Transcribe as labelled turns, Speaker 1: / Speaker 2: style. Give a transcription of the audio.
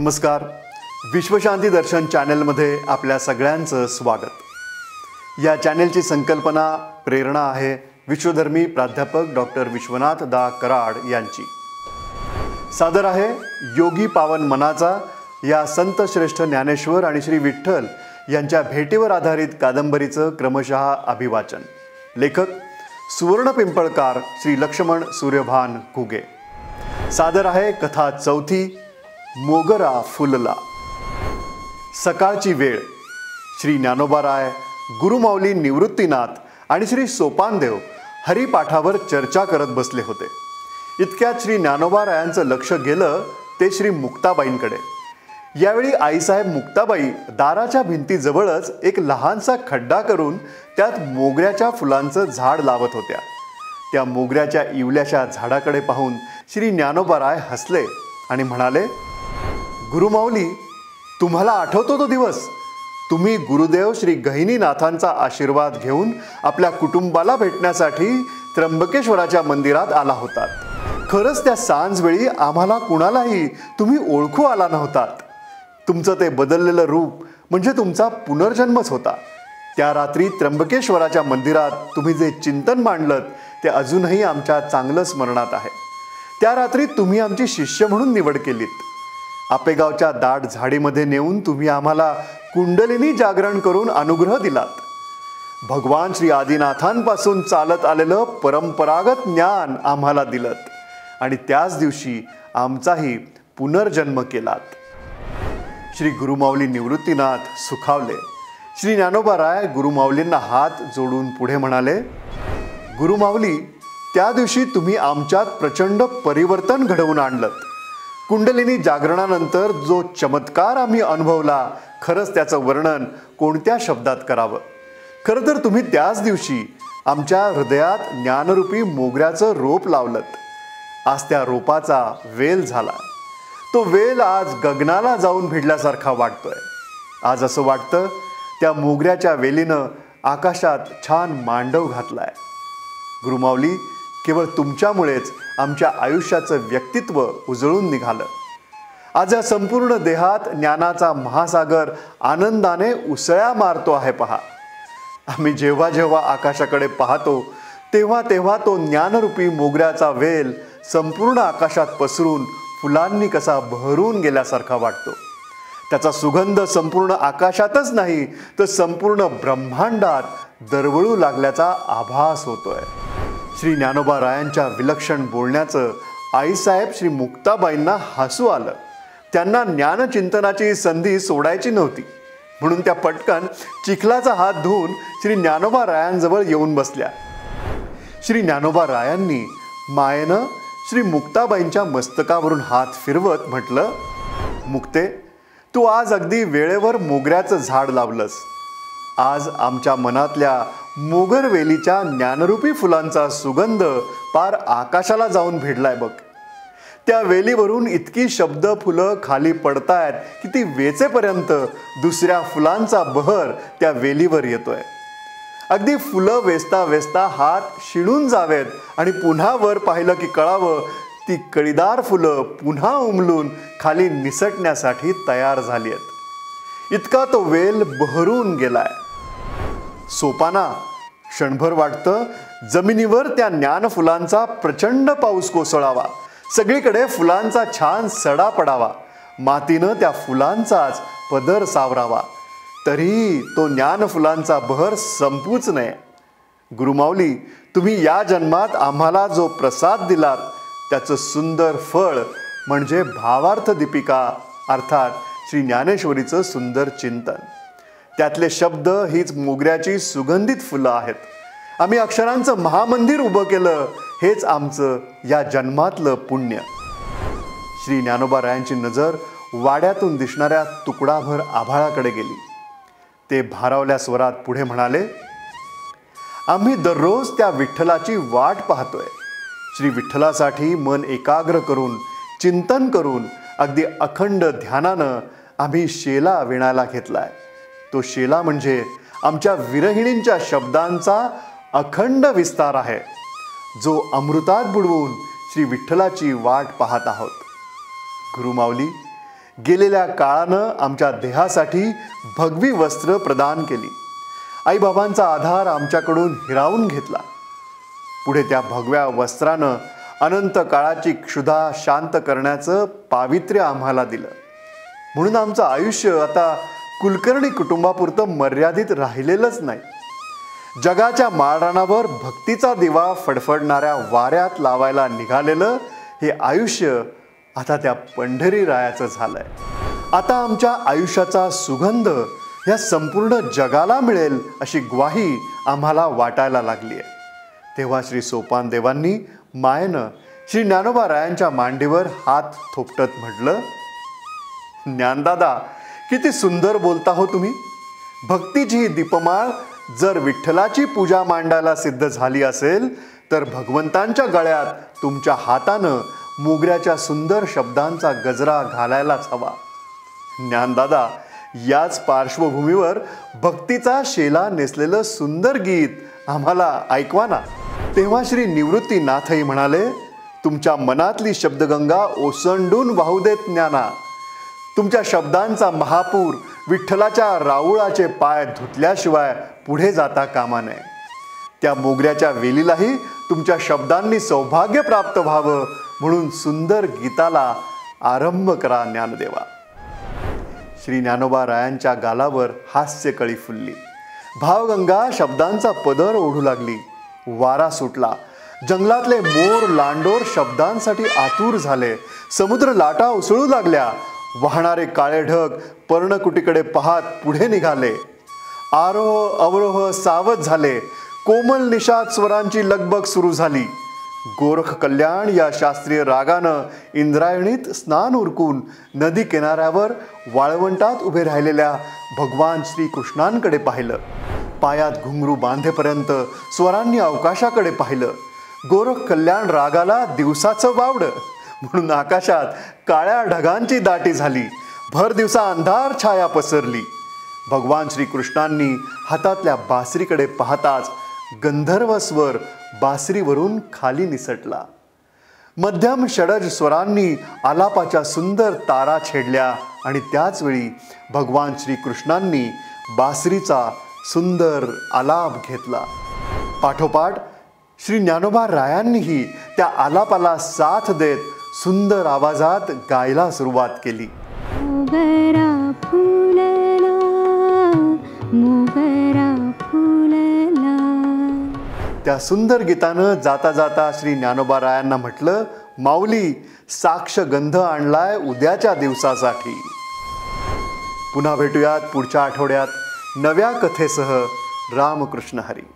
Speaker 1: नमस्कार. विश्वशांती दर्शन चॅनलमध्ये आपल्या सगळ्यांचं स्वागत. या चॅनलची संकल्पना प्रेरणा आहे विश्वधर्मी प्राध्यापक डॉक्टर विश्वनाथ दा कराड यांची. सादर आहे योगी पावन मनाचा या संत श्रेष्ठ ज्ञानेश्वर आणि श्री विठ्ठल यांच्या भेटीवर आधारित कादंबरीचं क्रमशः अभिवाचन. लेखक सुवर्ण पिंपळकार श्री लक्ष्मण सूर्यभान घुगे. सादर आहे कथा चौथी, मोगरा फुलला. सकाळची वेळ. श्री ज्ञानोबाराय, गुरुमाऊली निवृत्तीनाथ आणि श्री सोपानदेव हरिपाठावर चर्चा करत बसले होते. इतक्यात श्री ज्ञानोबारायांचं लक्ष गेलं ते श्री मुक्ताबाईंकडे. यावेळी आईसाहेब मुक्ताबाई दाराच्या भिंतीजवळच एक लहानसा खड्डा करून त्यात मोगऱ्याच्या फुलांचं झाड लावत होत्या. त्या मोगऱ्याच्या इवल्याशा झाडाकडे पाहून श्री ज्ञानोबाराय हसले आणि म्हणाले, गुरुमाऊली, तुम्हाला आठवतो तो दिवस? तुम्ही गुरुदेव श्री गहिनीनाथांचा आशीर्वाद घेऊन आपल्या कुटुंबाला भेटण्यासाठी त्र्यंबकेश्वराच्या मंदिरात आला होतात. खरंच त्या सांजवेळी आम्हाला कुणालाही तुम्ही ओळखू आला नव्हतात. तुमचं ते बदललेलं रूप म्हणजे तुमचा पुनर्जन्मच होता. त्या रात्री त्र्यंबकेश्वराच्या मंदिरात तुम्ही जे चिंतन मांडलं ते अजूनही आमच्या चांगलं स्मरणात आहे. त्या रात्री तुम्ही आमची शिष्य म्हणून निवड केलीत. आपेगावच्या दाट झाडीमध्ये नेऊन तुम्ही आम्हाला कुंडलिनी जागरण करून अनुग्रह दिलात. भगवान श्री आदिनाथांपासून चालत आलेलं परंपरागत ज्ञान आम्हाला दिलत आणि त्याच दिवशी आमचाही पुनर्जन्म केलात. श्री गुरुमाऊली निवृत्तीनाथ सुखावले. श्री ज्ञानोबाराय गुरुमाऊलींना हात जोडून पुढे म्हणाले, गुरुमाऊली, त्या दिवशी तुम्ही आमच्यात प्रचंड परिवर्तन घडवून आणलं. कुंडलिनी जागरणानंतर जो चमत्कार आम्ही अनुभवला, खरंच त्याचं वर्णन कोणत्या शब्दात करावं. खरं तर तुम्ही त्याच दिवशी आमच्या हृदयात ज्ञानरूपी मोगऱ्याचं रोप लावलं. आज त्या रोपाचा वेल झाला. तो वेल आज गगनाला जाऊन भिडल्यासारखा वाटतोय. आज असं वाटतं त्या मोगऱ्याच्या वेलीनं आकाशात छान मांडव घातलाय. गुरुमाऊली, केवळ तुमच्यामुळेच आमच्या आयुष्याचं व्यक्तित्व उजळून निघालं. आज या संपूर्ण देहात ज्ञानाचा महासागर आनंदाने उसळ्या मारतो आहे पहा. आम्ही जेव्हा जेव्हा आकाशाकडे पाहतो तेव्हा तेव्हा तो ज्ञानरूपी मोगऱ्याचा वेल संपूर्ण आकाशात पसरून फुलांनी कसा बहरून गेल्यासारखा वाटतो. त्याचा सुगंध संपूर्ण आकाशातच नाही तर संपूर्ण ब्रह्मांडात दरवळू लागल्याचा आभास होतोय. श्री ज्ञानोबारायांच्या विलक्षण बोलण्याचं आईसाहेब श्री मुक्ताबाईंना हसू आलं. त्यांना ज्ञानचिंतनाची संधी सोडायची नव्हती म्हणून त्या पटकन चिखलाचा हात धुवून श्री ज्ञानोबारायांजवळ येऊन बसल्या. श्री ज्ञानोबारायांनी मायेनं श्री मुक्ताबाईंच्या मस्तकावरून हात फिरवत म्हटलं, मुक्ते, तू आज अगदी वेळेवर मोगऱ्याचं झाड लावलंस. आज आमच्या मनातल्या मोगरवेलीच्या ज्ञानरूपी फुलांचा सुगंध पार आकाशाला जाऊन भिडलाय बघ. त्या वेलीवरून इतकी शब्द फुलं खाली पडतायत की ती वेचेपर्यंत दुसऱ्या फुलांचा बहर त्या वेलीवर येतोय. अगदी फुलं वेचता वेचता हात शिणून जावेत आणि पुन्हा वर पाहिलं की कळावं ती कळीदार फुलं पुन्हा उमलून खाली निसटण्यासाठी तयार झाली आहेत. इतका तो वेल बहरून गेलाय. सोपाना, क्षणभर वाटतं जमिनीवर त्या ज्ञान फुलांचा प्रचंड पाऊस कोसळावा. सगळीकडे फुलांचा छान सडा पडावा. मातीनं त्या फुलांचाच पदर सावरावा. तरी तो ज्ञान फुलांचा बहर संपूच नये. गुरुमाऊली, तुम्ही या जन्मात आम्हाला जो प्रसाद दिलात त्याचं सुंदर फळ म्हणजे भावार्थ दीपिका अर्थात श्री ज्ञानेश्वरीचं सुंदर चिंतन. त्यातले शब्द हीच मोगऱ्याची सुगंधित फुलं आहेत. आम्ही अक्षरांचं महामंदिर उभं केलं, हेच आमचं या जन्मातलं पुण्य. श्री ज्ञानोबारायांची नजर वाड्यातून दिसणाऱ्या तुकडाभर आभाळाकडे गेली. ते भारावल्या स्वरात पुढे म्हणाले, आम्ही दररोज त्या विठ्ठलाची वाट पाहतोय. श्री विठ्ठलासाठी मन एकाग्र करून चिंतन करून अगदी अखंड ध्यानानं आम्ही शेला विणायला घेतलाय. तो शेला म्हणजे आमच्या विरहिणींच्या शब्दांचा अखंड विस्तार आहे, जो अमृतात बुडवून श्री विठ्ठलाची वाट पाहत आहोत. गुरुमाऊली, गेलेल्या काळानं आमच्या देहासाठी भगवी वस्त्र प्रदान केली. आईबाबांचा आधार आमच्याकडून हिरावून घेतला. पुढे त्या भगव्या वस्त्रानं अनंत काळाची क्षुधा शांत करण्याचं पावित्र्य आम्हाला दिलं. म्हणून आमचं आयुष्य आता कुलकर्णी कुटुंबापुरतं मर्यादित राहिलेलंच नाही. जगाच्या माळरानावर भक्तीचा दिवा फडफडणाऱ्या वाऱ्यात लावायला निघालेलं हे आयुष्य आता त्या पंढरीरायाचं झालंय. आता आमच्या आयुष्याचा सुगंध या संपूर्ण जगाला मिळेल अशी ग्वाही आम्हाला वाटायला लागली आहे. तेव्हा श्री सोपान देवांनी मायेनं श्री ज्ञानोबा रायांच्या मांडीवर हात थोपटत म्हटलं, ज्ञानदादा, किती सुंदर बोलता हो तुम्ही. भक्तीची ही दीपमाळ जर विठ्ठलाची पूजा मांडायला सिद्ध झाली असेल तर भगवंतांच्या गळ्यात तुमच्या हातानं मोगऱ्याच्या सुंदर शब्दांचा गजरा घालायलाच हवा. ज्ञानदादा, याच पार्श्वभूमीवर भक्तीचा शेला नेसलेलं सुंदर गीत आम्हाला ऐकवा ना. तेव्हा श्री निवृत्तीनाथही म्हणाले, तुमच्या मनातली शब्दगंगा ओसंडून वाहू देत ज्ञाना. तुमच्या शब्दांचा महापूर विठ्ठलाच्या राऊळाचे पाय धुतल्याशिवाय पुढे जाता कामा नये. त्या मोगऱ्याच्या वेलीलाही तुमच्या शब्दांनी सौभाग्य प्राप्त व्हावं म्हणून सुंदर गीताला आरंभ करा ज्ञानदेवा. श्री ज्ञानोबा रायांच्या गालावर हास्य कळी फुलली. भावगंगा शब्दांचा पदर ओढू लागली. वारा सुटला. जंगलातले मोर लांडोर शब्दांसाठी आतुर झाले. समुद्र लाटा उसळू लागल्या. वाहणारे काळे ढग पर्णकुटीकडे पाहत पुढे निघाले. आरोह अवरोह सावध झाले. कोमल निषाद स्वरांची लगबग सुरू झाली. गोरख कल्याण या शास्त्रीय रागानं इंद्रायणीत स्नान उरकून नदी किनाऱ्यावर वाळवंटात उभे राहिलेल्या भगवान श्रीकृष्णांकडे पाहिलं. पायात घुंगरू बांधेपर्यंत स्वरांनी अवकाशाकडे पाहिलं. गोरख कल्याण रागाला दिवसाचं वावडं म्हणून आकाशात काळ्या ढगांची दाटी झाली. भर दिवसा अंधार छाया पसरली. भगवान श्रीकृष्णांनी हातातल्या बासरीकडे पाहताच गंधर्व स्वर बासरीवरून खाली निसटला. मध्यम षडज स्वरांनी आलापाच्या सुंदर तारा छेडल्या आणि त्याच वेळी भगवान श्रीकृष्णांनी बासरीचा सुंदर आलाप घेतला. पाठोपाठ श्री ज्ञानोबा रायांनीही त्या आलापाला साथ देत सुंदर आवाजात गायला सुरुवात केली.
Speaker 2: मोगरा फुलला, मोगरा फुलला.
Speaker 1: त्या सुंदर गीतानं जाता जाता श्री ज्ञानोबा रायांना म्हटलं, माऊली, साक्ष गंध आणलाय उद्याच्या दिवसासाठी. पुन्हा भेटूयात पुढच्या आठवड्यात नव्या कथेसह. रामकृष्ण हरी.